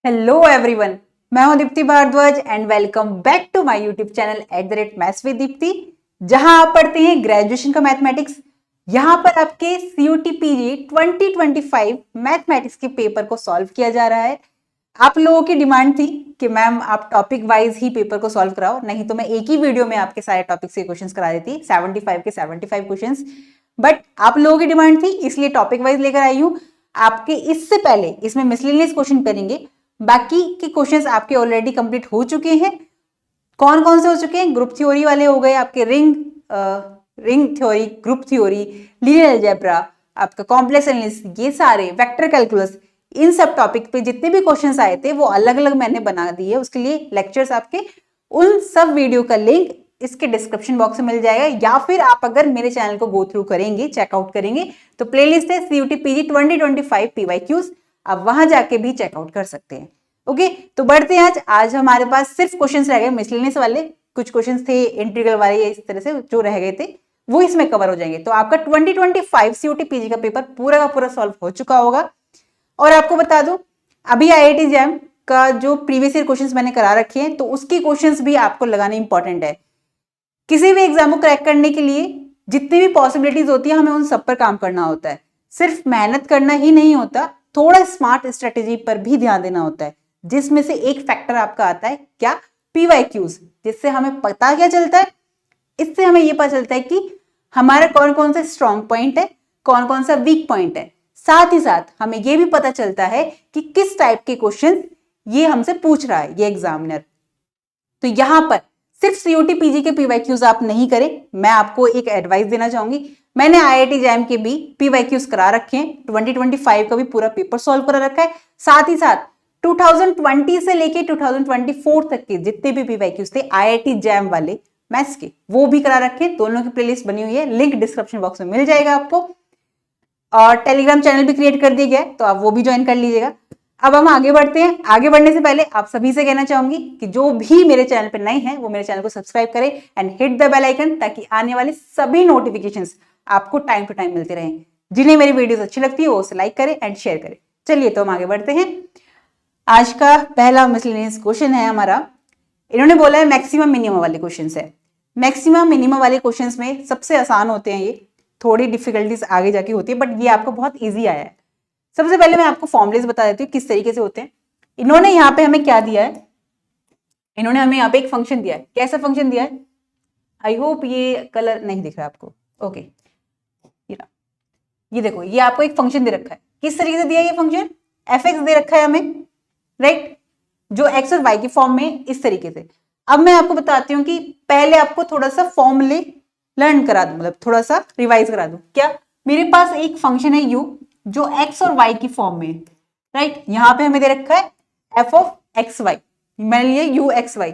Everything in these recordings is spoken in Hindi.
हेलो एवरीवन, मैं हूं Deepti Bhardwaj and welcome back to my YouTube channel @maths with Deepti, जहां आप पढ़ते हैं ग्रेजुएशन का मैथमेटिक्स। यहां पर आपके CUT PG 2025 मैथमेटिक्स के पेपर को सॉल्व किया जा रहा है। आप लोगों की डिमांड थी कि मैम आप टॉपिक वाइज ही पेपर को सॉल्व कराओ, नहीं तो मैं एक ही वीडियो में आपके सारे टॉपिक्स के क्वेश्चंस करा देती 75 के 75 क्वेश्चंस। बट आप लोगों की डिमांड थी इसलिए टॉपिक वाइज लेकर आई हूं। आपके इससे पहले इसमें मिसलेनियस क्वेश्चन करेंगे, बाकी के क्वेश्चंस आपके ऑलरेडी कंप्लीट हो चुके हैं। कौन कौन से हो चुके हैं? ग्रुप थ्योरी वाले हो गए आपके, ring theory, group theory, linear algebra, आपका कॉम्प्लेक्स एनालिसिस, ये सारे वेक्टर कैलकुलस, इन सब टॉपिक पे जितने भी क्वेश्चंस आए थे वो अलग अलग मैंने बना दिए। उसके लिए लेक्चर्स आपके, उन सब वीडियो का लिंक इसके डिस्क्रिप्शन बॉक्स में मिल जाएगा, या फिर आप अगर मेरे चैनल को गो थ्रू करेंगे, चेकआउट करेंगे, तो प्लेलिस्ट है CUT PG 2025 PYQs, आप वहां जाके भी चेकआउट कर सकते हैं। ओके, तो बढ़ते हैं। आज हमारे पास सिर्फ क्वेश्चंस रह गए मिसलेनियस वाले, कुछ क्वेश्चंस थे इंटीग्रल वाले, इस तरह से जो रह गए थे वो इसमें कवर हो जाएंगे। तो आपका 2025 CUT PG का पेपर पूरा का पूरा सॉल्व हो चुका होगा। और आपको बता दूं, अभी IIT जैम का जो प्रीवियस ईयर क्वेश्चंस मैंने करा रखे हैं, तो उसके क्वेश्चंस भी आपको लगाने इंपॉर्टेंट है। किसी भी एग्जाम को क्रैक करने के लिए जितनी भी पॉसिबिलिटीज होती है, हमें उन सब पर काम करना होता है। सिर्फ मेहनत करना ही नहीं होता, थोड़ा स्मार्ट स्ट्रेटेजी पर भी ध्यान देना होता है, जिसमें से एक फैक्टर आपका आता है क्या? PYQs, जिससे हमें पता क्या चलता है? इससे हमें यह पता चलता है कि हमारा कौन कौन सा स्ट्रॉन्ग पॉइंट है, कौन कौन सा वीक पॉइंट है। साथ ही साथ हमें यह भी पता चलता है कि किस टाइप के क्वेश्चन ये हमसे पूछ रहा है ये एग्जामिनर। तो यहां पर सिर्फ CUT PG के PYQs आप नहीं करें, मैं आपको एक एडवाइस देना चाहूंगी। मैंने IIT जैम के भी PYQs करा रखे हैं, 2025 का भी पूरा पेपर सॉल्व करा रखा है। साथ ही साथ 2020 से लेके 2024 तक के जितने भी PYQs थे IIT जैम वाले मैथ्स के, वो भी करा रखे हैं। दोनों की प्लेलिस्ट बनी हुई है, लिंक डिस्क्रिप्शन बॉक्स में मिल जाएगा आपको। और टेलीग्राम चैनल भी क्रिएट कर दिया गया है, तो आप वो भी ज्वाइन कर लीजिएगा। अब हम आगे बढ़ते हैं। आगे बढ़ने से पहले आप सभी से कहना चाहूंगी कि जो भी मेरे चैनल पर नए हैं वो मेरे चैनल को सब्सक्राइब करें and hit the bell icon, ताकि आने वाली सभी नोटिफिकेशंस आपको टाइम टू टाइम मिलते रहें। जिन्हें मेरी वीडियोस अच्छी लगती है वो उसे लाइक करें एंड शेयर करें। चलिए, तो हम आगे बढ़ते हैं। आज का पहला मिसलेनियस क्वेश्चन है हमारा, इन्होंने बोला है मैक्सिमम मिनिमम वाले क्वेश्चन है। मैक्सिमम मिनिमम वाले क्वेश्चंस में सबसे आसान होते हैं ये, थोड़ी डिफिकल्टीज आगे जाके होती है, बट ये आपको बहुत इजी आया है। सबसे पहले मैं आपको फॉर्मुलेस बता देती हूँ किस तरीके से होते हैं। इन्होंने यहाँ पे हमें क्या दिया है? इन्होंने हमें यहाँ पे एक फंक्शन दिया है। कैसा फंक्शन दिया है? आई होप ये कलर नहीं दिख रहा आपको। ओके, ये देखो, ये आपको एक फंक्शन दे रखा है। किस तरीके से दिया है ये फंक्शन? fx दे रखा है हमें, राइट, जो x और y की फॉर्म में इस तरीके से। अब मैं आपको बताती हूँ कि पहले आपको थोड़ा सा फॉर्मूले लर्न करा दूं, मतलब थोड़ा सा रिवाइज करा दूं। क्या? मेरे पास एक फंक्शन है u जो x और y की फॉर्म में है, राइट। यहां पे हमें दे रखा है f ऑफ एक्स वाई, मान लिया u x y।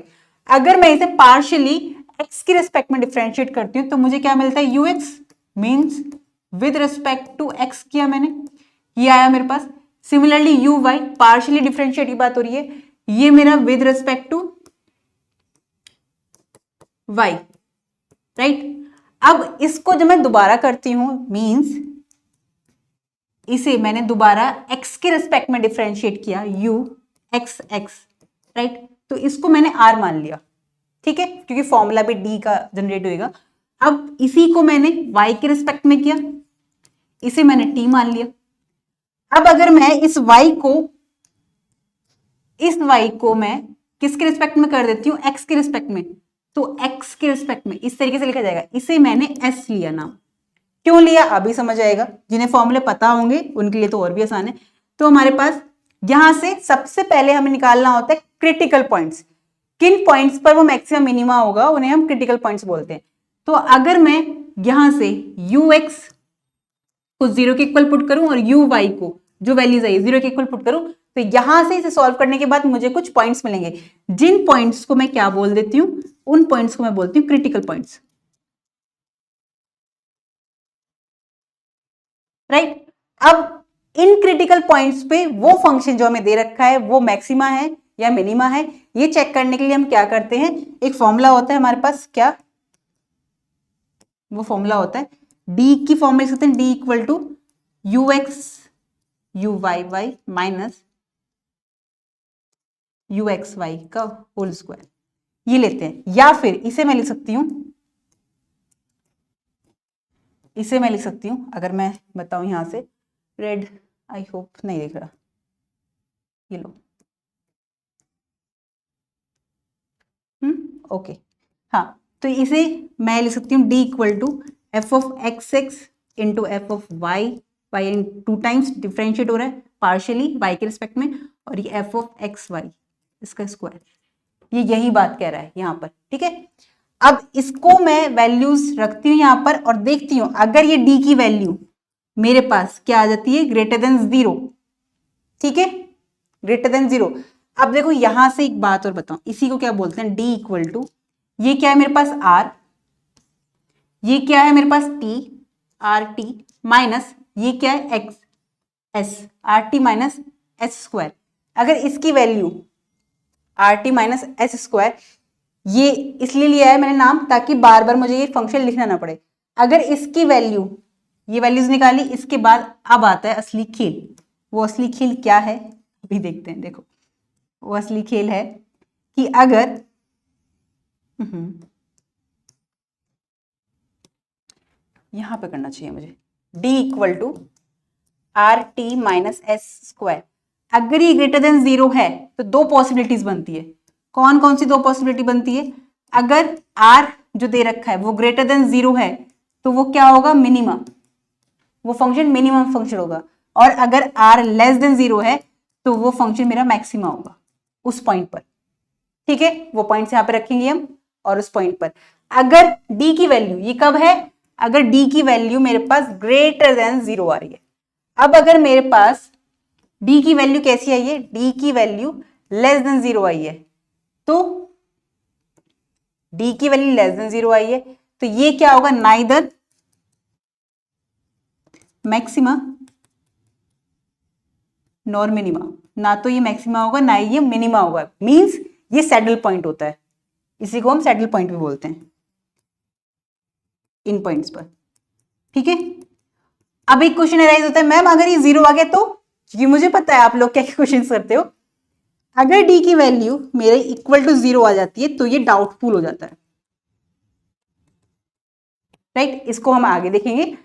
अगर मैं इसे पार्शियली x के रिस्पेक्ट में डिफरेंशिएट करती हूँ तो मुझे क्या मिलता है? ux means with respect to x किया मैंने, ये आया मेरे पास। Similarly U Y, partially differentiate की बात हो रही है, ये मेरा with respect to y, right. अब इसको जब मैं दोबारा करती हूं, मींस इसे मैंने दोबारा x के रिस्पेक्ट में डिफरेंशिएट किया, u x x, राइट। तो इसको मैंने r मान लिया, ठीक है, क्योंकि फॉर्मूला भी d का जनरेट होएगा। अब इसी को मैंने y के रिस्पेक्ट में किया, इसे मैंने t मान लिया। अब अगर मैं इस y को मैं किसके रिस्पेक्ट में कर देती हूँ? x के रिस्पेक्ट में, तो x के रिस्पेक्ट में इस तरीके से लिखा जाएगा। इसे मैंने s लिया नाम। क्यों लिया अभी समझ आएगा, जिन्हें फॉर्मूले पता होंगे उनके लिए तो और भी आसान है। तो हमारे पास यहां से सबसे पहले हमें निकालना होता है क्रिटिकल पॉइंट्स। किन पॉइंट्स पर वो मैक्सिमम मिनिमा होगा उन्हें हम क्रिटिकल पॉइंट्स बोलते हैं। तो अगर मैं यहां से ux को 0 के इक्वल पुट करूं और uy को जो वैल्यूज आई 0 के इक्वल पुट करूं, तो यहां से इसे सॉल्व करने के बाद मुझे कुछ पॉइंट्स मिलेंगे। जिन पॉइंट्स को मैं क्या बोल देती हूं? उन पॉइंट्स को मैं बोलती हूं क्रिटिकल पॉइंट्स, राइट। अब इन क्रिटिकल पॉइंट्स पे वो फंक्शन जो हमें दे रखा है वो मैक्सिमा है या मिनिमा है, ये चेक करने के लिए हम क्या करते हैं? एक फॉर्मूला होता है हमारे पास, क्या वो फॉर्मूला होता है? डी की फॉर्म में लिख सकते हैं, D equal to U X U Y Y minus U X Y का होल स्क्वायर, ये लेते हैं। या फिर इसे मैं लिख सकती हूं, इसे मैं लिख सकती हूं, अगर मैं बताऊं यहां से, रेड, आई होप नहीं दिख रहा, ये लो, ओके, हाँ, तो इसे मैं लिख सकती हूँ D equal to F of X X into F of Y, Y in 2 times differentiate हो रहा है पार्शियली वाई के रिस्पेक्ट में, और ये एफ ऑफ एक्स वाई इसका स्क्वायर, ये यही बात कह रहा है यहाँ पर, ठीक है। अब इसको मैं वैल्यूज रखती हूँ यहाँ पर और देखती हूँ अगर ये डी की वैल्यू मेरे पास क्या आ जाती है, ग्रेटर देन 0, ठीक है, ग्रेटर देन 0। अब देखो यहां से एक बात और बताऊं, इसी को क्या बोलते हैं, डी इक्वल टू, ये क्या है मेरे पास आर, ये क्या है मेरे पास टी, आर टी, माइनस ये क्या है x S, are T minus S square. अगर इसकी value are T minus S square, ये इसलिए लिया है मैंने नाम ताकि बार बार मुझे ये फंक्शन लिखना ना पड़े। अगर इसकी वैल्यू, ये वैल्यूज निकाली, इसके बाद अब आता है असली खेल। वो असली खेल क्या है अभी देखते हैं। देखो वो असली खेल है कि अगर यहां पे करना चाहिए मुझे, d equal to R T minus S square, अगर ये ग्रेटर देन 0 है तो दो पॉसिबिलिटीज बनती है। कौन कौन सी दो पॉसिबिलिटी बनती है, अगर r जो दे रखा है वो ग्रेटर देन 0 है तो वो क्या होगा, मिनिमम, वो फंक्शन मिनिमम फंक्शन होगा, और अगर r लेस देन 0 है तो वो फंक्शन मेरा मैक्सिमा होगा उस पॉइंट पर, ठीक है। वो पॉइंट्स यहाँ पे रखेंगे हम, और उस पॉइंट पर अगर d की वैल्यू, ये कब है, अगर d की वैल्यू मेरे पास ग्रेटर देन 0 आ रही है। अब अगर मेरे पास d की वैल्यू कैसी आई है, d की वैल्यू लेस देन 0 आई है, तो d की वैल्यू लेस देन 0 आई है तो ये क्या होगा, नाइदर मैक्सिमा नॉर मिनिमा, ना तो ये मैक्सिमा होगा ना ये मिनिमा होगा, मींस ये सैडल पॉइंट होता है, इसी को हम सैडल पॉइंट भी बोलते हैं इन पॉइंट्स पर, ठीक है। अब एक क्वेश्चन अराइज होता है, मैम अगर ये 0 आ गया तो, क्योंकि मुझे पता है आप लोग क्या क्वेश्चन करते हो, अगर d की वैल्यू मेरे इक्वल टू 0 आ जाती है तो ये डाउटफुल हो जाता है, राइट। इसको हम आगे देखेंगे,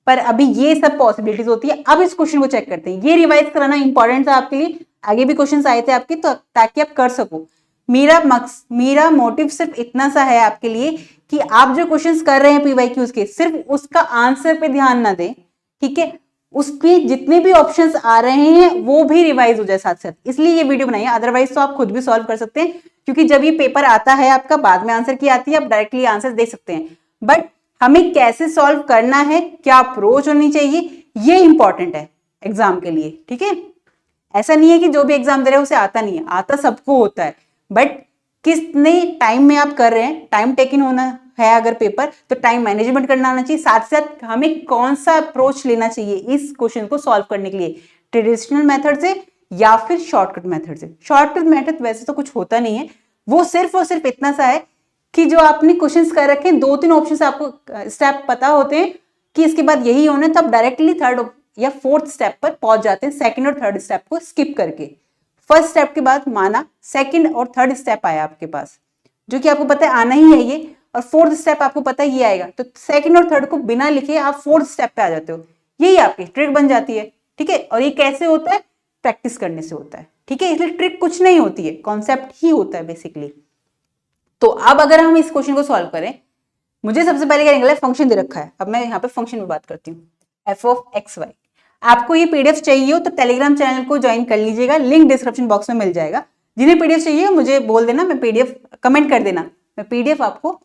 पर अभी ये सब पॉसिबिलिटीज होती है। अब इस क्वेश्चन को चेक करते हैं, ये रिवाइज कराना इंपॉर्टेंट था आपके लिए, आगे भी क्वेश्चंस आए थे आपके, तो ताकि आप कर सको। मेरा मोटिव सिर्फ इतना सा है आपके लिए कि आप जो क्वेश्चंस कर रहे हैं पीवाईक्यूज के, सिर्फ उसका आंसर पे ध्यान ना दें, ठीक है, उसके जितने भी ऑप्शंस आ रहे हैं वो भी रिवाइज हो जाए साथ साथ, इसलिए ये वीडियो बनाई है। अदरवाइज तो आप खुद भी सॉल्व कर सकते हैं, क्योंकि जब ये पेपर आता है आपका, बाद में आंसर की आती है, आप डायरेक्टली आंसर दे सकते हैं, बट हमें कैसे सॉल्व करना है, क्या अप्रोच होनी चाहिए, ये इंपॉर्टेंट है एग्जाम के लिए, ठीक है। ऐसा नहीं है कि जो भी एग्जाम दे रहे हैं उसे आता नहीं है, आता सबको होता है, बट कितने टाइम में आप कर रहे हैं, टाइम टेकिंग होना है अगर पेपर, तो टाइम मैनेजमेंट करना आना चाहिए, साथ साथ हमें कौन सा अप्रोच लेना चाहिए इस क्वेश्चन को सॉल्व करने के लिए, ट्रेडिशनल मेथड से या फिर शॉर्टकट मेथड से। शॉर्टकट मेथड वैसे तो कुछ होता नहीं है, वो सिर्फ और सिर्फ इतना सा है कि जो आपने क्वेश्चंस कर रखे हैं, 2-3 ऑप्शन आपको स्टेप पता होते हैं कि इसके बाद यही होना है, तो आप डायरेक्टली थर्ड या फोर्थ स्टेप पर पहुंच जाते हैं, सेकंड और थर्ड स्टेप को स्किप करके। फर्स्ट स्टेप के बाद माना सेकंड और थर्ड स्टेप आया आपके पास, जो कि आपको पता है आना ही है ये, और फोर्थ स्टेप आपको पता है ये आएगा, तो सेकंड और थर्ड को बिना लिखे आप फोर्थ स्टेप पे आ जाते हो, यही आपकी ट्रिक बन जाती है, ठीक है। और ये कैसे होता है, प्रैक्टिस करने से होता है, ठीक है, इसलिए ट्रिक कुछ नहीं होती है, कॉन्सेप्ट ही होता है बेसिकली। तो अब अगर हम इस क्वेश्चन को सॉल्व करें, मुझे सबसे पहले क्या निकला है, फंक्शन दे रखा है। अब मैं यहाँ पे फंक्शन में बात करती हूँ, एफ ऑफ एक्स वाई। आपको ये पीडीएफ चाहिए हो तो टेलीग्राम चैनल को ज्वाइन कर लीजिएगा, लिंक डिस्क्रिप्शन बॉक्स में मिल जाएगा। जिन्हें पीडीएफ चाहिए मुझे बोल देना, मैं पीडीएफ कमेंट कर देना, मैं पीडीएफ आपको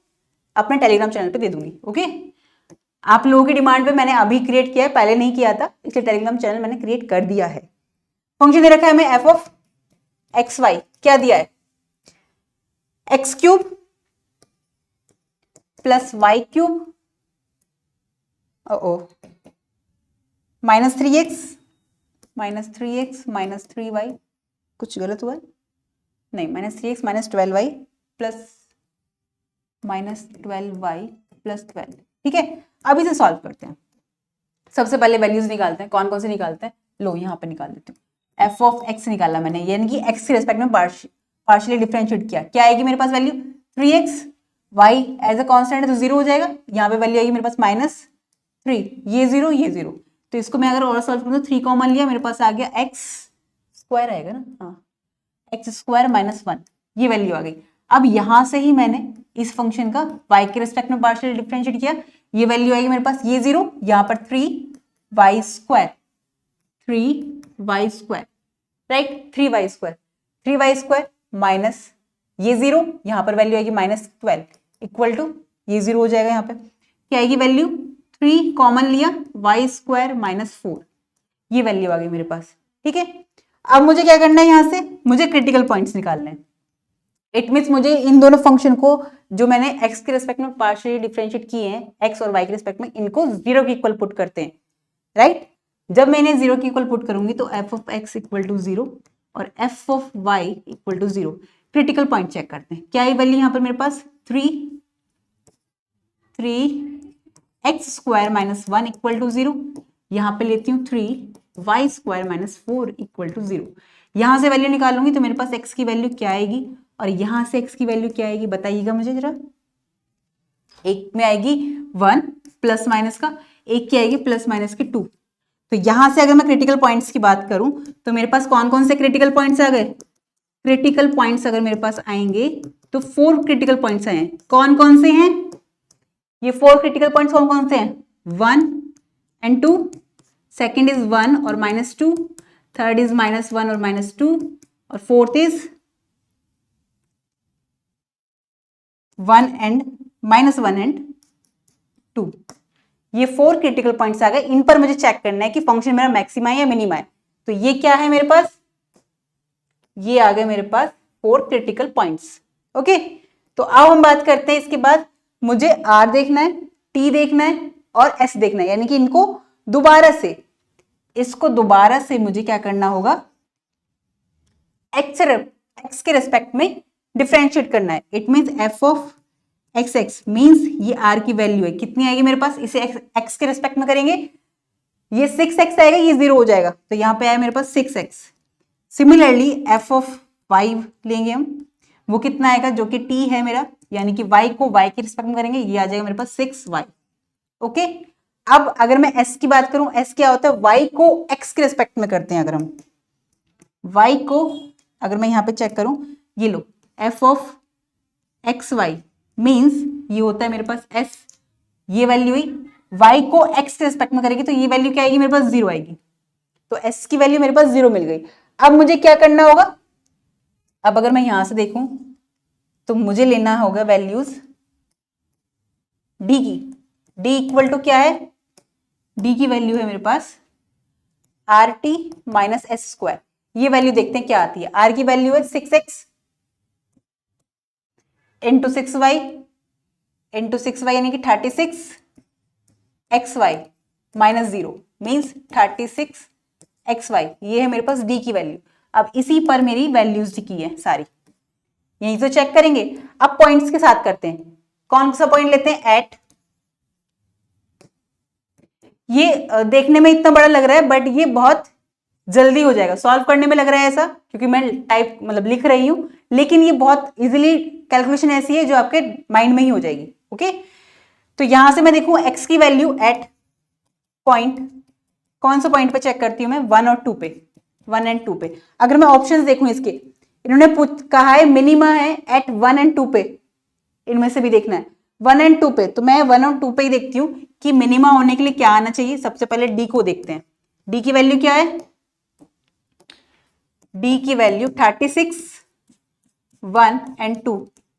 अपने टेलीग्राम चैनल पे दे दूंगी, ओके। आप लोगों की डिमांड पे मैंने अभी क्रिएट किया है, पहले नहीं किया था, इसलिए टेलीग्राम चैनल मैंने क्रिएट कर दिया है। फंक्शन दे रखा है हमें एफ ऑफ एक्स वाई, क्या दिया है, X cube plus Y cube minus 3x minus 3y, कुछ गलत हुआ नहीं, minus 3x minus 12y plus minus 12y plus 12, ठीक है। अब इसे सॉल्व करते हैं, सबसे पहले वैल्यूज निकालते हैं, कौन कौन से निकालते हैं, लो यहाँ पे निकाल देती हूँ। एफ ऑफ एक्स निकाला मैंने, यानी कि एक्स के रेस्पेक्ट में पार्शियली डिफरेंशिएट किया, क्या आएगी मेरे पास value 3x, y as a constant है तो 0 हो जाएगा, यहाँ पे वैल्यू आएगी मेरे पास -3, ये 0 ये 0, तो इसको मैं अगर और सॉल्व करूँ तो 3 कॉमन लिया, मेरे पास आ गया x स्क्वायर आएगा ना, हाँ x स्क्वायर -1, ये वैल्यू आ गई। अब यहां से ही मैंने इस फंक्शन का y के रिस्पेक्ट में पार्शियल डिफरेंशिएट किया, ये वैल्यू आएगी मेरे पास, ये 0, यहाँ पर 3y square, 3y square, right, 3y square minus ये 0, यहाँ पर वैल्यू आएगी -12 इक्वल टू ये 0 हो जाएगा, यहाँ पे क्या आएगी वैल्यू 3 कॉमन लिया, y स्क्वायर -4, ये वैल्यू आ गई मेरे पास। ठीक है, अब मुझे क्या करना है, यहां से मुझे क्रिटिकल पॉइंट्स निकालने हैं। इट मीन्स मुझे इन दोनों फंक्शन को जो मैंने x के रिस्पेक्ट में पार्शियली डिफरेंशिएट किए हैं, x और y के रिस्पेक्ट में, इनको 0 के इक्वल पुट करते हैं, राइट। जब मैं इन्हें 0 के इक्वल पुट करूंगी तो f of x equal to 0 और f of y equal to 0। Critical point check करते हैं, क्या है वैल्यू यहाँ पर मेरे पास 3x स्क्वायर -1 इक्वल टू 0, यहाँ पे लेती हूँ 3y स्क्वायर -4 इक्वल टू 0। यहां से वैल्यू निकालूंगी तो मेरे पास x की वैल्यू क्या आएगी और यहां से x की वैल्यू क्या आएगी, बताइएगा मुझे जरा। एक में आएगी 1 प्लस माइनस का, एक की आएगी प्लस माइनस की 2। तो यहां से अगर मैं क्रिटिकल पॉइंट्स की बात करूं तो मेरे पास कौन कौन से क्रिटिकल पॉइंट्स आ गए, क्रिटिकल पॉइंट्स अगर मेरे पास आएंगे तो 4 क्रिटिकल पॉइंट्स आए हैं। कौन कौन से हैं ये 4 क्रिटिकल पॉइंट्स, कौन कौन से हैं, 1 and 2, सेकेंड इज 1 और -2, थर्ड इज -1 और -2, और फोर्थ इज 1 and -2। ये 4 क्रिटिकल पॉइंट्स आ गए, इन पर मुझे चेक करना है कि फंक्शन मेरा मैक्सिमा है या मिनिमा है। तो ये क्या है मेरे पास, ये आ गए मेरे पास 4 क्रिटिकल पॉइंट्स। ओके, तो अब हम बात करते हैं, इसके बाद मुझे R देखना है, T देखना है और S देखना है, यानी कि इनको दोबारा से, इसको दोबारा से मुझे क्या करना होगा, x के रेस्पेक्ट में डिफरेंशिएट करना है। It means f of x means ये r की वैल्यू है, कितनी आएगी मेरे पास, इसे x के रेस्पेक्ट में करेंगे, ये 6x आएगा, ये 0 हो जाएगा, तो यहाँ पे आया मेरे पास 6x। Similarly f of y लेंगे हम, वो कितना आएगा, जो कि t है मेरा, यानी कि y को y के रिस्पेक्ट में करेंगे, ये आ जाएगा मेरे पास 6y। ओके, अब अगर मैं s की बात करूं, s क्या होता है, y को x के रिस्पेक्ट में करते हैं। अगर हम y को, अगर मैं यहाँ पे चेक करूं, ये लो f of X Y means ये होता है मेरे पास s, ये वैल्यू हुई, y को x के रिस्पेक्ट में करेगी तो ये वैल्यू क्या आएगी मेरे पास, 0 आएगी, तो s की वैल्यू मेरे पास 0 मिल गई। अब मुझे क्या करना होगा, अब अगर मैं यहां से देखूं तो मुझे लेना होगा वैल्यूज d की, d इक्वल टू क्या है, d की वैल्यू है मेरे पास RT माइनस एस स्क्वायर। ये वैल्यू देखते हैं क्या आती है, r की वैल्यू है 6x इंटू 6y यानी कि 36xy माइनस 0 मीन्स 36xy, ये है मेरे पास d की वैल्यू। अब इसी पर मेरी वैल्यूज की है सारी, यही तो चेक करेंगे। अब पॉइंट्स के साथ करते हैं, कौन सा पॉइंट लेते हैं, एट, ये देखने में इतना बड़ा लग रहा है बट ये बहुत जल्दी हो जाएगा, सॉल्व करने में लग रहा है ऐसा क्योंकि मैं टाइप मतलब लिख रही हूं, लेकिन ये बहुत इजीली कैलकुलेशन ऐसी है जो आपके माइंड में ही हो जाएगी। ओके, तो यहां से मैं देखूं x की वैल्यू एट पॉइंट, कौन सा पॉइंट पे चेक करती हूं मैं, 1 और 2 पे, 1 एंड 2 पे। अगर मैं ऑप्शंस देखूं इसके, इन्होंने कहा है मिनिमा है एट 1 एंड 2 पे, इनमें से भी देखना है 1 एंड 2 पे, तो मैं 1 और 2 पे ही देखती हूँ कि मिनिमा होने के लिए क्या आना चाहिए। सबसे पहले डी को देखते हैं, डी की वैल्यू क्या है, डी की वैल्यू 36, 1 एंड 2,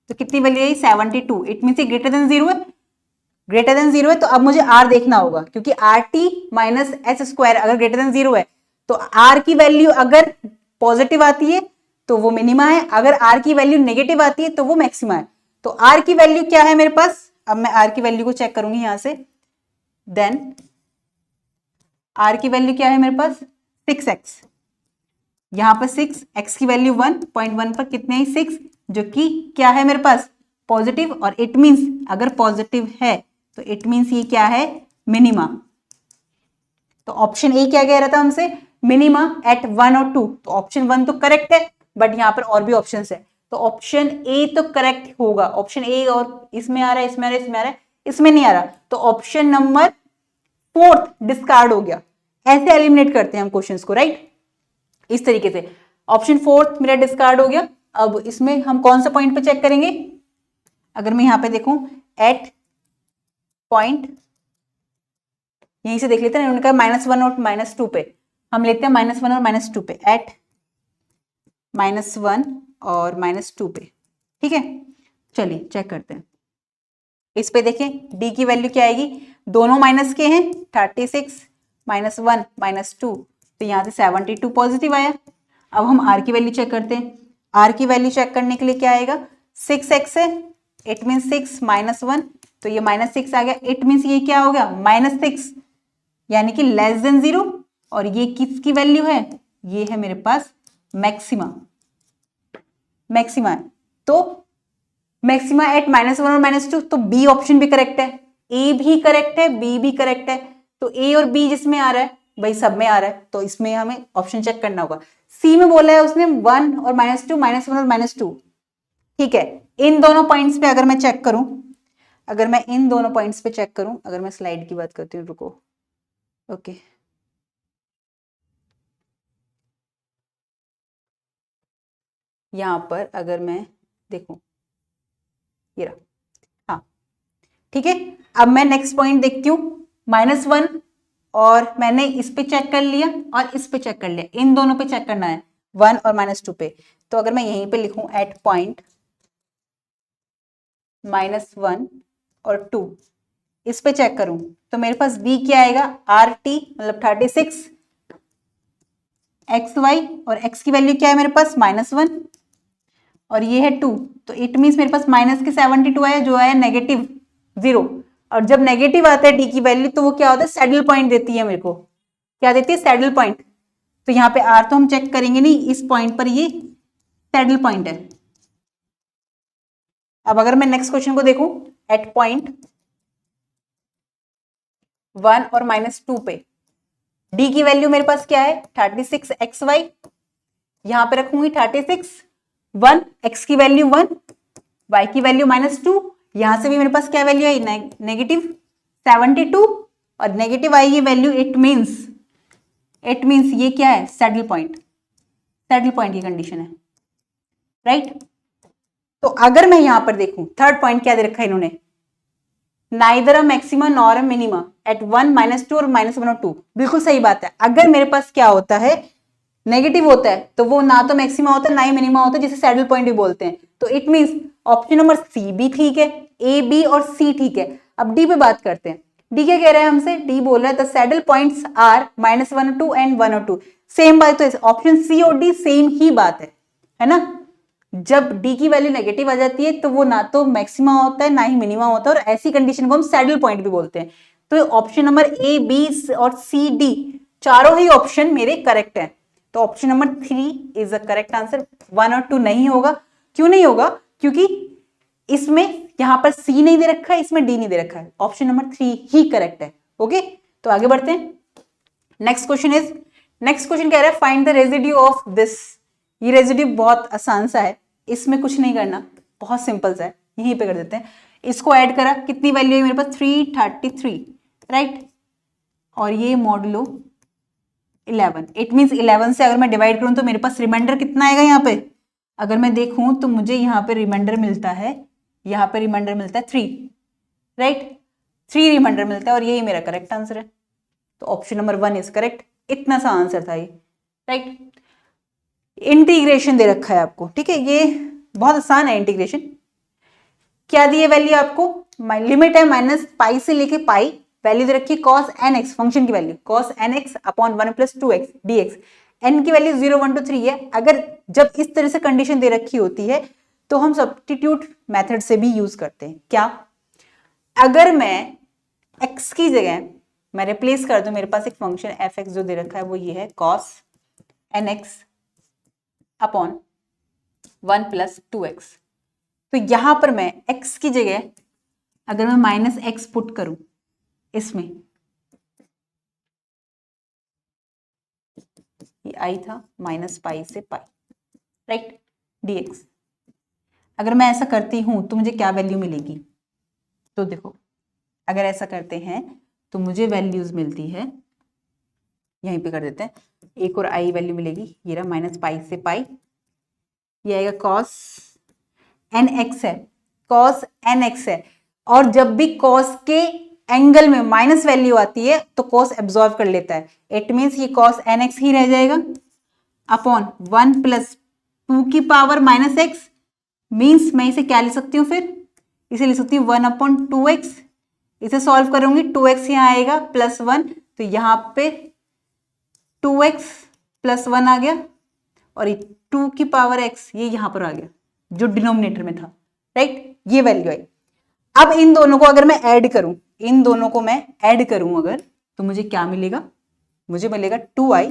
तो कितनी वैल्यू है 72, इट मीन ग्रेटर देन 0 है, ग्रेटर देन 0 है। तो अब मुझे आर देखना होगा क्योंकि are T minus S square अगर ग्रेटर देन 0 है तो आर की वैल्यू अगर पॉजिटिव आती है तो वो मिनिमा है, अगर आर की वैल्यू नेगेटिव आती है तो वो मैक्सिमा है। तो आर की वैल्यू क्या है मेरे पास, अब मैं आर की वैल्यू को चेक करूंगी यहां से, देन आर की वैल्यू क्या है मेरे पास 6x, यहां पर 6x की वैल्यू 1.1 पर कितने है 6, जो कि क्या है मेरे पास पॉजिटिव, और इट मींस अगर पॉजिटिव है तो इट मींस ये क्या है मिनिमा। तो ऑप्शन ए क्या कह रहा था हमसे, मिनिमा एट 1 और 2, तो ऑप्शन 1 तो करेक्ट है बट यहां पर और भी ऑप्शंस है। तो ऑप्शन ए तो करेक्ट होगा। ऑप्शन ए, और इसमें आ रहा है, इसमें आ रहा है, इसमें आ रहा है, इसमें नहीं आ रहा, तो ऑप्शन नंबर 4 डिस्कार्ड हो गया। ऐसे एलिमिनेट करते हैं हम क्वेश्चंस को, राइट, इस तरीके से। ऑप्शन 4 मेरा डिस्कार्ड हो गया। अब इसमें हम कौन सा पॉइंट पे चेक करेंगे? अगर मैं यहां पे देखूं, एट पॉइंट, यहीं से देख लेते हैं, उनका -1 और -2 पे हम लेते हैं, -1 और -2 पे, एट -1 और -2 पे, ठीक है। चलिए चेक करते हैं। इस पे देखें डी की वैल्यू क्या आएगी, दोनों माइनस के हैं, 36 -1 -2, तो यहाँ से 72 पॉजिटिव आया। अब हम आर की वैल्यू चेक करते हैं। आर की वैल्यू चेक करने के लिए क्या आएगा, 6x है, इट मीन 6 -1, तो ये -6 आ गया। इट मीन ये क्या हो गया, -6, यानी कि लेस देन 0। और ये किसकी वैल्यू है, ये है मेरे पास मैक्सिमा, मैक्सिमा है। तो मैक्सिमा एट -1 और -2, तो बी ऑप्शन भी करेक्ट है, ए भी करेक्ट है, बी भी करेक्ट है। तो ए और बी जिसमें आ रहा है भाई सब में आ रहा है, तो इसमें हमें ऑप्शन चेक करना होगा। सी में बोला है उसने 1 और -2, -1 और -2, ठीक है। इन दोनों पॉइंट्स पे अगर मैं चेक करूं, अगर मैं इन दोनों पॉइंट्स पे चेक करूं, अगर मैं स्लाइड की बात करती हूँ, रुको, ओके, यहां पर अगर मैं देखूं, ये रहा, हाँ, ठीक है। अब मैं नेक्स्ट पॉइंट देखती हूँ, -1, और मैंने इस पे चेक कर लिया और इस पे चेक कर लिया, इन दोनों पे चेक करना है, 1 और -2 पे। तो अगर मैं यहीं पे लिखूं एट पॉइंट -1 और 2, इस पे चेक करूं, तो मेरे पास बी क्या आएगा, आर टी, मतलब 36 एक्स वाई, और एक्स की वैल्यू क्या है मेरे पास, -1, और ये है 2, तो इट मीन्स मेरे पास माइनस के 72 आया, जो आया -0। और जब नेगेटिव आता है डी की वैल्यू, तो वो क्या होता है, सैडल पॉइंट देती है मेरे को, क्या देती है, सैडल पॉइंट। तो यहाँ पे आर तो हम चेक करेंगे नहीं, इस पॉइंट पर ये सैडल पॉइंट है। अब अगर मैं नेक्स्ट क्वेश्चन को देखूं, एट पॉइंट 1 और -2 पे डी की वैल्यू मेरे पास क्या है, 36 एक्स वाई, यहां पे रखूंगी 36, 1 एक्स की वैल्यू 1, वाई की वैल्यू -2, यहां से भी मेरे पास क्या वैल्यू है, -72, और नेगेटिव आई की वैल्यू, इट मीन्स ये क्या है, सैडल पॉइंट, सैडल पॉइंट की कंडीशन है, राइट। तो अगर मैं यहां पर देखूं, थर्ड पॉइंट क्या दे रखा है इन्होंने, neither a maxima nor a minima at 1 -2 और -1 और 2, बिल्कुल सही बात है। अगर मेरे पास क्या होता है, नेगेटिव होता है, तो वो ना तो मैक्सिमा होता है ना ही मिनिमा होता है, जिसे सैडल पॉइंट भी बोलते हैं। तो it means option number C भी ठीक है, ए बी और सी ठीक है। अब डी पे बात करते हैं। डी क्या कह रहा है हमसे, डी बोल रहा है द सैडल पॉइंट्स आर -1 और 2 एंड 1 और 2, सेम बात। तो ऑप्शन सी और डी सेम ही बात है ना। जब डी की वैल्यू नेगेटिव आ जाती है, तो वो ना तो मैक्सिमा होता है ना ही मिनिमा होता है, और ऐसी कंडीशन को हम सैडल पॉइंट भी बोलते हैं। तो ऑप्शन नंबर ए बी और सी डी चारों ही ऑप्शन मेरे करेक्ट हैं। तो option number 3 is the correct answer, 1 और 2 नहीं होगा। क्यों नहीं होगा, क्योंकि इसमें यहां पर सी नहीं दे रखा है, इसमें डी नहीं दे रखा है, ऑप्शन नंबर 3 ही करेक्ट है। ओके, तो आगे बढ़ते हैं। नेक्स्ट क्वेश्चन कह रहा है find the residue of this. ये रेजिड्यू बहुत आसान सा है, इसमें कुछ नहीं करना, बहुत सिंपल सा है, यहीं पे कर देते हैं। इसको ऐड करा, कितनी वैल्यू है मेरे पास, 333, राइट, और ये मॉडुलो 11, इट मीन 11 से अगर मैं डिवाइड करूं तो मेरे पास रिमाइंडर कितना आएगा यहाँ पे, अगर मैं देखूं तो मुझे यहाँ पे रिमाइंडर मिलता है, यहाँ पे रिमाइंडर मिलता है 3, राइट, 3 रिमाइंडर मिलता है, और यही मेरा करेक्ट आंसर है। तो ऑप्शन नंबर 1 इज करेक्ट। इतना सा आंसर था ये, राइट। इंटीग्रेशन दे रखा है आपको, ठीक है, ये बहुत आसान है इंटीग्रेशन। क्या दी है वैल्यू आपको, लिमिट है -पाई से लेके पाई, वैल्यू दे रखी है cos nx, फंक्शन की value cos nx upon 1 + 2x dx, n की वैल्यू 0 1 2 3 है। अगर जब इस तरह से कंडीशन दे रखी होती है, तो हम सब्स्टिट्यूट मेथड से भी यूज करते हैं। क्या, अगर मैं x की जगह मैं रिप्लेस कर दूं, मेरे पास एक फंक्शन f(x) जो दे रखा है वो ये है cos nx अपॉन 1 + 2x, तो यहां पर मैं x की जगह अगर मैं -x पुट करूं इसमें, ये आई था -पाई से पाई, राइट, dx, अगर मैं ऐसा करती हूं तो मुझे क्या वैल्यू मिलेगी? तो देखो, अगर ऐसा करते हैं तो मुझे वैल्यूज मिलती है, यहीं पे कर देते हैं, एक और आई वैल्यू मिलेगी, ये रहा माइनस पाई से पाई, ये आएगा कॉस एन एक्स है, कॉस एन एक्स है। और जब भी कॉस के एंगल में माइनस वैल्यू आती है तो कॉस एब्जॉर्ब कर लेता है, इट मीन्स ये कॉस एन एक्स ही रह जाएगा अपॉन 1 प्लस 2 की पावर माइनस एक्स। मीन्स मैं इसे क्या लिख सकती हूँ, फिर इसे लिख सकती हूँ 1 अपॉन 2x। इसे सॉल्व करूंगी, 2x यहाँ आएगा प्लस 1, तो यहाँ पे 2x प्लस 1 आ गया, और 2 की पावर x ये यहां पर आ गया जो डिनोमिनेटर में था, राइट, ये वैल्यू आई। अब इन दोनों को अगर मैं ऐड करूं, इन दोनों को मैं ऐड करूं अगर, तो मुझे क्या मिलेगा? मुझे मिलेगा 2i,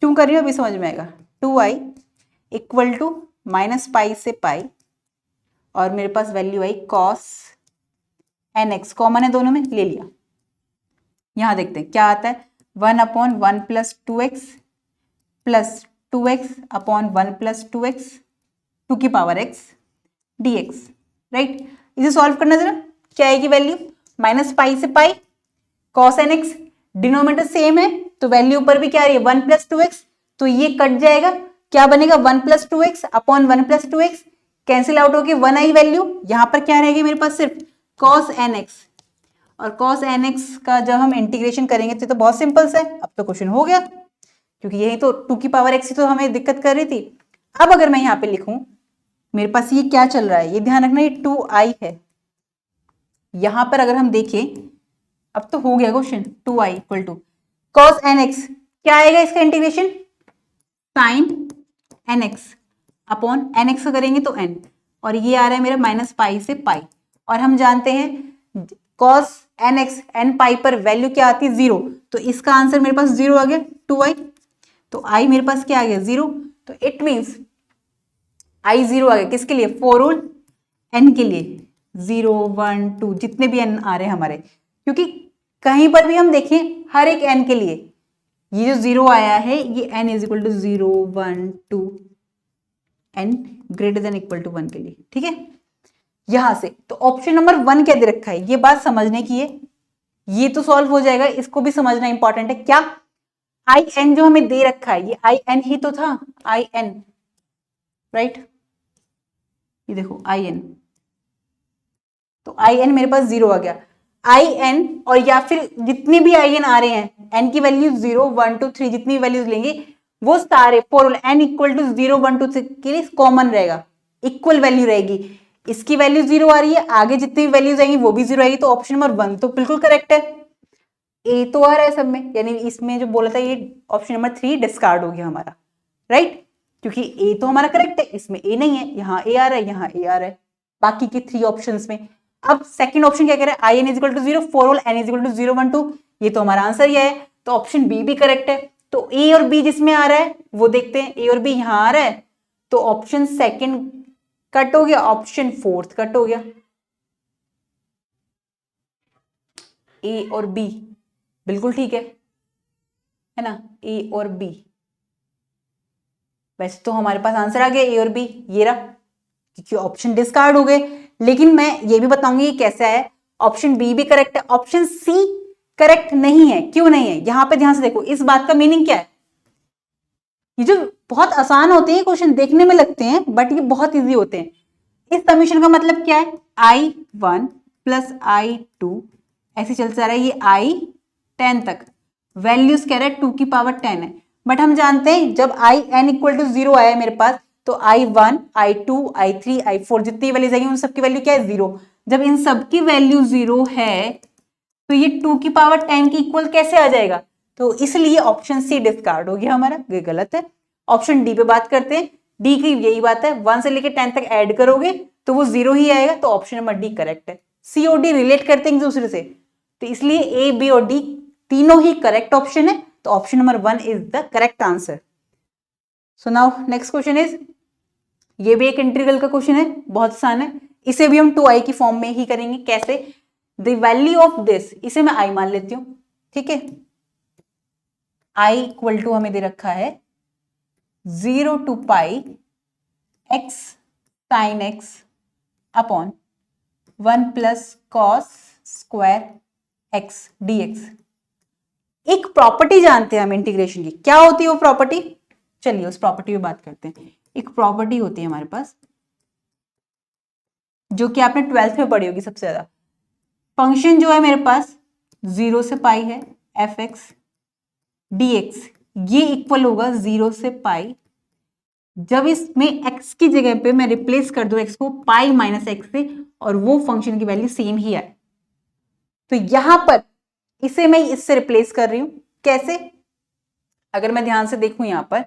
क्यों कर रही हूं अभी समझ में आएगा, 2i equal to minus pi से पाई, और मेरे पास value I cos N x, common है दोनों में, ले लिया। यहां देखते हैं क्या आता है, 1 upon 1 plus 2x plus 2x upon 1 plus 2x 2 की पावर x dx, राइट। इसे सॉल्व करना जरा, क्या आएगी वैल्यू, माइनस पाई से pi cos N X, denominator same है तो वैल्यू ऊपर भी क्या आ रही है 1 प्लस 2x, तो ये कट जाएगा, क्या बनेगा 1 plus 2x upon 1 plus 2x, cancel out होगी 1 आई वैल्यू, यहां पर क्या रहेगी मेरे पास सिर्फ कॉस एन एक्स। और कॉस एन एक्स का जब हम इंटीग्रेशन करेंगे तो बहुत सिंपल सा है, अब तो क्वेश्चन हो गया, क्योंकि यही तो 2 की पावर x ही तो हमें दिक्कत कर रही थी। अब अगर मैं यहां पे लिखूं, मेरे पास ये क्या चल रहा है, ये ध्यान रखना, ये 2i है। यहां पर अगर हम देखें, अब तो हो गया question, 2i equal to cos N X, क्या आएगा इसका integration, sine N X upon N X करेंगे तो n, और ये आ रहा है मेरा माइनस पाई से पाई, और हम जानते हैं कॉस एन एक्स एन पाई पर वैल्यू क्या आती है 0, तो इसका आंसर मेरे पास 0 आ गया, 2i, तो i मेरे पास क्या आ गया 0, तो इट मीन्स i 0 आ गया, किसके लिए, फोर रूल n के लिए, 0 1 2 जितने भी n आ रहे हैं हमारे, क्योंकि कहीं पर भी हम देखें हर एक n के लिए ये जो 0 आया है ये n is equal to 0 1 2 n greater than equal to 1 के लिए, ठीक है। यहां से तो ऑप्शन नंबर 1 क्या दे रखा है, ये बात समझने की है, ये तो सॉल्व हो जाएगा, इसको भी समझना इंपॉर्टेंट है, क्या आई एन जो हमें दे रखा है ये आई एन ही तो था, आई एन, राइट, ये देखो आई एन, तो आई एन मेरे पास 0 आ गया, आई एन, और या फिर जितने भी आई एन आ रहे हैं एन की वैल्यू 0 1 2 3 जितनी वैल्यूज लेंगे वो सारे फॉर एन इक्वल टू 0 1 2 3 के लिए कॉमन रहेगा, इक्वल वैल्यू रहेगी, इसकी वैल्यू 0 आ रही है, आगे जितनी भी वैल्यूज आएंगी वो भी 0 आएगी, तो ऑप्शन नंबर 1 तो बिल्कुल करेक्ट है, ए तो आ रहा है सब में, यानी इसमें जो बोला था ये ऑप्शन नंबर 3 डिस्कार्ड हो गया हमारा, राइट, क्योंकि ए तो हमारा करेक्ट है, इसमें ए नहीं है, यहाँ ए आ रहा है, यहाँ ए आ रहा है, बाकी के 3 ऑप्शंस में। अब सेकंड ऑप्शन क्या कह रहा है, I N is equal to 0 for all N is equal to 0 1 2, ये तो हमारा आंसर ही है, तो ऑप्शन बी भी करेक्ट है। तो ए और बी जिसमें आ रहा है वो देखते हैं, ए और बी यहाँ आ रहा है, तो ऑप्शन सेकंड कट हो गया, ऑप्शन फोर्थ कट हो गया, ए और बी बिल्कुल ठीक है ना, ए और बी, वैसे तो हमारे पास आंसर आ गया ए और बी, ये रहा, क्योंकि ऑप्शन डिस्कार्ड हो गए, लेकिन मैं ये भी बताऊंगी ये कैसा है, ऑप्शन बी भी करेक्ट है, ऑप्शन सी करेक्ट नहीं है, क्यों नहीं है, यहां पे ध्यान से देखो, इस बात का मीनिंग क्या है, ये जो बहुत आसान होते हैं क्वेश्चन, देखने में लगते हैं बट ये बहुत इजी होते हैं। इस समीशन का मतलब क्या है, i1 प्लस i2 ऐसे चलता जा रहा है, ये i10 तक, वैल्यूज कह रहा है 2 की पावर 10 है, बट हम जानते हैं जब i n इक्वल टू 0 आया है मेरे पास, तो i1 i2 i3 i4 जितनी वैल्यूज आएंगी उन सबकी वैल्यू क्या है 0, जब इन सबकी वैल्यू 0 है तो ये 2 की पावर 10 की इक्वल कैसे आ जाएगा, तो इसलिए ऑप्शन सी डिस्कार्ड हो गया हमारा, ये गलत है। ऑप्शन डी पे बात करते हैं, डी की यही बात है, 1 से लेकर 10 तक ऐड करोगे तो वो 0 ही आएगा, तो ऑप्शन नंबर डी करेक्ट है। सी और डी रिलेट करते हैं एक दूसरे से, तो इसलिए ए बी और डी तीनों ही करेक्ट ऑप्शन है, तो option number 1 is the correct answer. So now next question is, ये भी एक इंटीग्रल का क्वेश्चन है, बहुत आसान है, इसे भी हम 2i की फॉर्म में ही करेंगे, कैसे, द वैल्यू ऑफ दिस, इसे मैं i मान लेती हूं, ठीक है, i इक्वल टू हमें दे रखा है 0 to pi x sine x upon 1 plus cos square x D x. एक प्रॉपर्टी जानते हैं हम इंटीग्रेशन की, क्या होती है वो प्रॉपर्टी, चलिए उस प्रॉपर्टी पे बात करते हैं। एक प्रॉपर्टी होती है हमारे पास जो कि आपने 12th में पढ़ी होगी सबसे ज्यादा। फंक्शन जो है मेरे पास 0 से पाई है, एफ एक्स डी एक्स, ये इक्वल होगा 0 से पाई। जब इसमें x की जगह पे मैं रिप्लेस कर दूं x को पाई माइनस एक्स से और वो फंक्शन की वैल्यू सेम ही आए, तो यहां पर इसे मैं इससे रिप्लेस कर रही हूं। कैसे, अगर मैं ध्यान से देखूं यहां पर,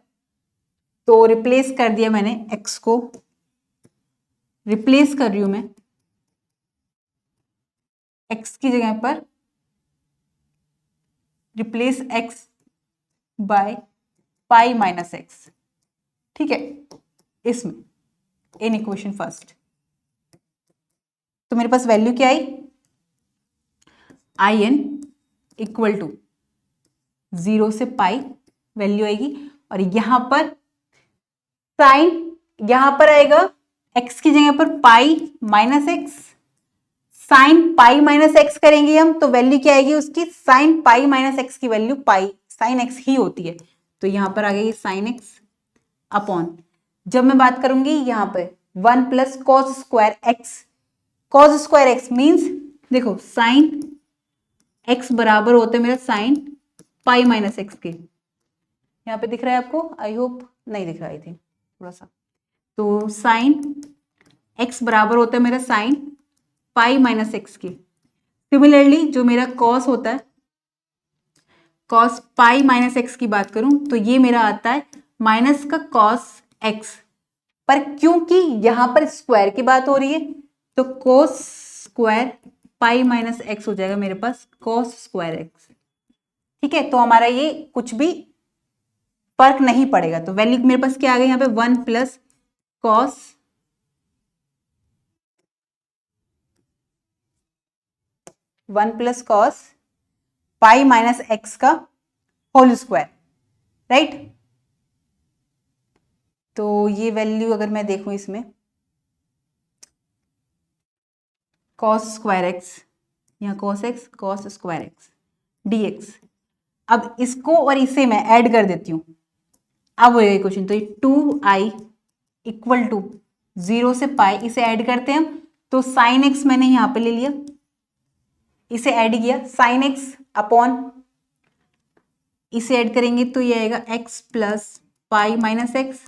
तो रिप्लेस कर दिया मैंने x को, रिप्लेस कर रही हूं मैं x की जगह पर replace x by pi minus x, ठीक है, इसमें इन इक्वेशन फर्स्ट। तो मेरे पास वैल्यू क्या आई, आई एन इक्वल टू 0 से पाई वैल्यू आएगी, और यहां पर साइन, यहां पर आएगा x की जगह पर pi minus x, sine pi minus x करेंगे हम तो वैल्यू क्या आएगी उसकी, साइन पाई माइनस एक्स की वैल्यू पाई साइन एक्स ही होती है, तो यहां पर आ गई साइन एक्स अपॉन, जब मैं बात करूंगी यहां पर 1 plus cos square x, cos square x means देखो साइन एक्स बराबर होते हैं मेरा साइन पाई माइनस एक्स के, यहाँ पे दिख रहा है आपको, आई होप नहीं दिख रहा थी थोड़ा सा, तो साइन एक्स बराबर होता है मेरा साइन पाई माइनस एक्स के। सिमिलरली जो मेरा कॉस होता है, कॉस पाई माइनस एक्स की बात करूं तो ये मेरा आता है माइनस का कॉस एक्स, पर क्योंकि यहां पर स्क्वायर की बात हो रही है तो cos square pi minus x हो जाएगा मेरे पास कोस स्क्वायर एक्स, ठीक है। तो हमारा ये कुछ भी फर्क नहीं पड़ेगा, तो वैल्यू मेरे पास क्या आ गई यहाँ पे 1 plus cos 1 plus cos pi minus x का होल स्क्वायर, राइट। तो ये वैल्यू अगर मैं देखूं इसमें कॉस स्क्वायर एक्स, यहाँ cos x cos square x D x, अब इसको और इसे मैं ऐड कर देती हूँ, अब हो जाएगा क्वेश्चन, तो ये 2i इक्वल टू 0 से पाई, इसे ऐड करते हैं हम, तो साइन एक्स मैंने यहां पे ले लिया, इसे ऐड किया साइन एक्स अपॉन, इसे ऐड करेंगे तो ये आएगा x plus pi minus x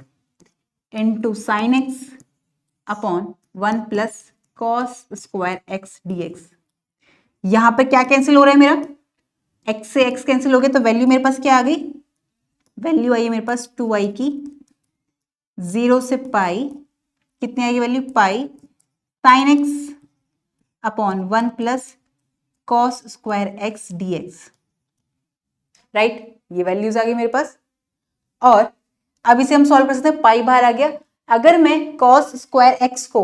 into sine x upon 1 plus cos square x D x. यहां पर क्या कैंसिल हो रहा है मेरा, x से x कैंसिल हो गया, तो वैल्यू मेरे पास क्या आ गई, वैल्यू आई है मेरे पास 2i की, 0 से पाई कितनी आएगी value, pi sine x upon 1 plus cos square x D x, right. ये वैल्यूज आ गई मेरे पास, और अब इसे हम सॉल्व कर सकते हैं, पाई बाहर आ गया, अगर मैं कॉस स्क्वायर एक्स को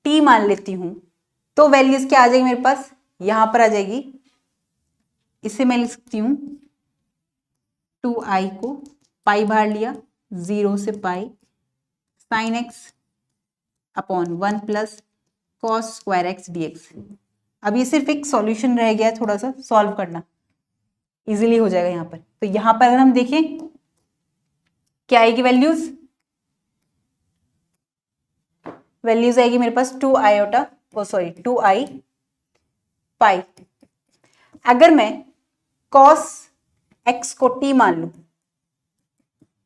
t मान लेती हूं तो वैल्यूज क्या आ जाएगी मेरे पास, यहां पर आ जाएगी, इसे मैं लिख सकती हूं 2i को पाई बाहर लिया 0 से pi sine x upon 1 plus cos square x D x. अब ये सिर्फ एक सॉल्यूशन रह गया, थोड़ा सा सॉल्व करना इजीली हो जाएगा यहाँ पर। तो यहाँ पर अगर हम देखें क्या आएगी वैल्यूज, वैल्यूज आएगी मेरे पास 2 आयोटा, ओ सॉरी 2i पाई, अगर मैं कॉस एक्स को t मान लू,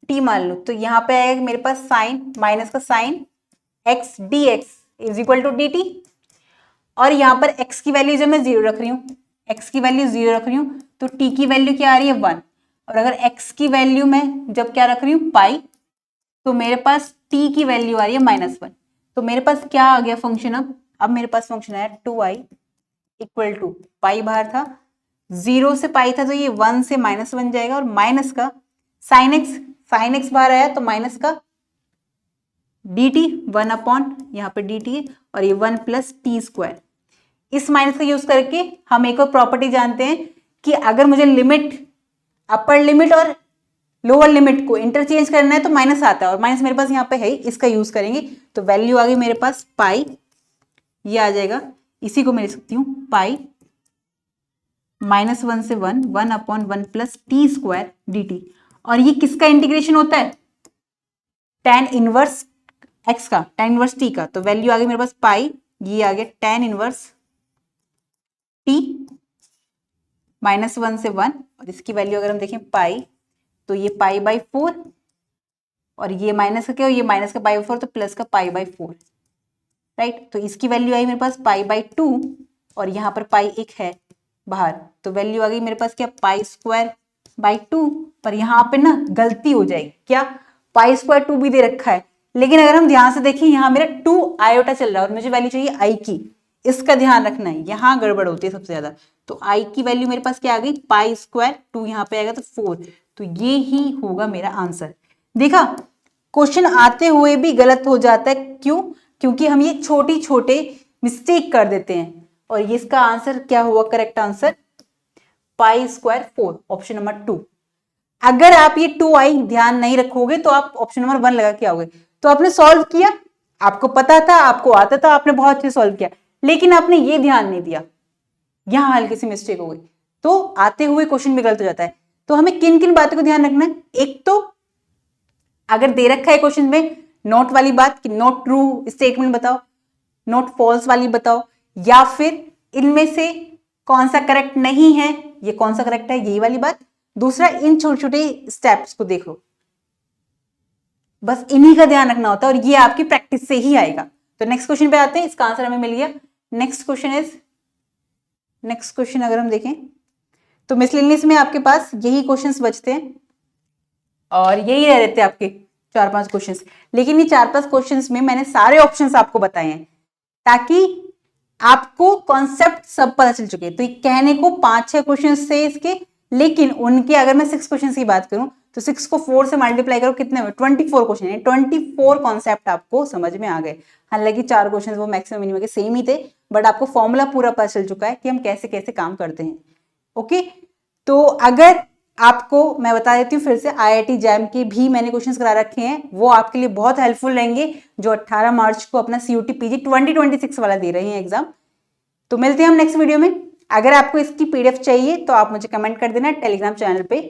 t मान लू तो यहाँ पे आएगा मेरे पास साइन माइनस का sine X D X is equal to D T, और यहाँ पर x की वैल्यू जब मैं 0 रख रही हूँ, x की वैल्यू 0 रख रही हूँ तो t की वैल्यू क्या आ रही है 1, और अगर x की वैल्यू मैं जब क्या रख रही हूँ पाई, तो मेरे पास t की वैल्यू आ रही है -1, तो मेरे पास क्या आ गया फंक्शन, अब मेरे पास फंक्शन आया 2i इक्वल टू पाई बाहर था 0 से पाई था तो ये 1 से -1 बन जाएगा, और माइनस का साइन एक्स बाहर आया तो माइनस का dt 1 अपॉन यहाँ पे dt है, और ये 1 प्लस टी स्क्वायर, इस माइनस का यूज करके हम एक और प्रॉपर्टी जानते हैं कि अगर मुझे लिमिट, अपर लिमिट और लोअर लिमिट को इंटरचेंज करना है तो माइनस आता है और माइनस मेरे पास यहाँ पे है, इसका यूज करेंगे तो वैल्यू आ गई मेरे पास पाई, ये आ जाएगा, इसी को मैं लिख सकती हूँ पाई -1 से 1 plus T square D T. और ये किसका इंटीग्रेशन होता है? tan इनवर्स x का, tan इनवर्स t का। तो वैल्यू आ गई मेरे पास पाई, ये आ गया tan इनवर्स t -1 से 1 और इसकी वैल्यू अगर हम देखें पाई तो ये पाई बाई 4 और ये माइनस का क्या, ये माइनस का पाई बाई 4 तो प्लस का पाई बाई 4, राइट। तो इसकी वैल्यू आई मेरे पास पाई बाई 2 और यहाँ पर पाई एक है बाहर, तो वैल्यू आ गई मेरे पास क्या, पाई स्क्वायर बाई 2। पर यहाँ पे ना गलती हो जाएगी, क्या, पाई स्क्वायर 2 भी दे रखा है, लेकिन अगर हम ध्यान से देखें यहाँ मेरा 2 आयोटा चल रहा है और मुझे वैल्यू चाहिए आई की, इसका ध्यान रखना है, यहाँ गड़बड़ होती है सबसे ज्यादा। तो आई की वैल्यू मेरे पास क्या आ गई, पाई स्क्वायर 2 यहाँ पे आएगा तो 4, तो ये ही होगा मेरा आंसर। देखा, क्वेश्चन आते हुए भी गलत हो जाता है, क्यों? क्योंकि हम ये छोटी छोटे मिस्टेक कर देते हैं। और ये इसका आंसर क्या हुआ, correct answer pi square 4, option number 2। अगर आप ये 2 आई ध्यान नहीं रखोगे तो आप ऑप्शन नंबर 1 लगा के आओगे। तो आपने सॉल्व किया, आपको पता था, आपको आता था, आपने बहुत अच्छे सॉल्व किया, लेकिन आपने ये ध्यान नहीं दिया, यहां हल्की सी मिस्टेक हो गई, तो आते हुए क्वेश्चन भी गलत हो जाता है। तो हमें किन किन बातों को ध्यान रखना है, एक तो अगर दे रखा है क्वेश्चन में नोट वाली बात कि नोट ट्रू स्टेटमेंट बताओ, नोट फॉल्स वाली बताओ, या फिर इनमें से कौन सा करेक्ट नहीं है, ये कौन सा करेक्ट है, यही वाली बात। दूसरा, इन छोटे छोटे स्टेप्स को देखो, बस इन्हीं का ध्यान रखना होता है और ये आपकी प्रैक्टिस से ही आएगा। तो नेक्स्ट क्वेश्चन पे आते हैं, इसका आंसर हमें मिल गया। नेक्स्ट क्वेश्चन अगर हम देखें तो मिसलेनियस में आपके पास यही क्वेश्चंस बचते हैं और यही रह रहते हैं आपके 4-5 क्वेश्चंस। लेकिन ये 4-5 क्वेश्चंस में मैंने सारे ऑप्शंस आपको बताए हैं ताकि आपको कॉन्सेप्ट सब पता चल चुके। तो ये कहने को 5-6 क्वेश्चंस थे इसके, लेकिन उनके अगर मैं 6 क्वेश्चंस की बात करूं तो 6 को 4 से मल्टीप्लाई करो, कितने में, 24 क्वेश्चन है, 24 कॉन्सेप्ट आपको समझ में आ गए। हालांकि 4 क्वेश्चन वो मैक्सिमम मिनिमम के सेम ही थे, बट आपको फॉर्मूला पूरा पता चल चुका है कि हम कैसे कैसे काम करते हैं। ओके, तो अगर आपको मैं बता देती हूँ फिर से, IIT जैम के भी मैंने क्वेश्चंस करा रखे हैं, वो आपके लिए बहुत हेल्पफुल रहेंगे जो 18 मार्च को अपना CUT PG 2026 वाला दे रहे हैं एग्जाम। तो मिलते हैं हम नेक्स्ट वीडियो में। अगर आपको इसकी PDF चाहिए तो आप मुझे कमेंट कर देना टेलीग्राम चैनल पे,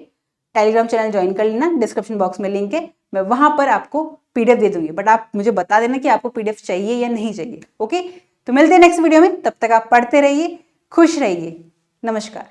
टेलीग्राम चैनल ज्वाइन कर लेना, डिस्क्रिप्शन बॉक्स में लिंक है, मैं वहां पर आपको PDF दे दूंगी, बट आप मुझे बता देना कि आपको PDF चाहिए या नहीं चाहिए। ओके, तो मिलते हैं नेक्स्ट वीडियो में, तब तक आप पढ़ते रहिए, खुश रहिए, नमस्कार।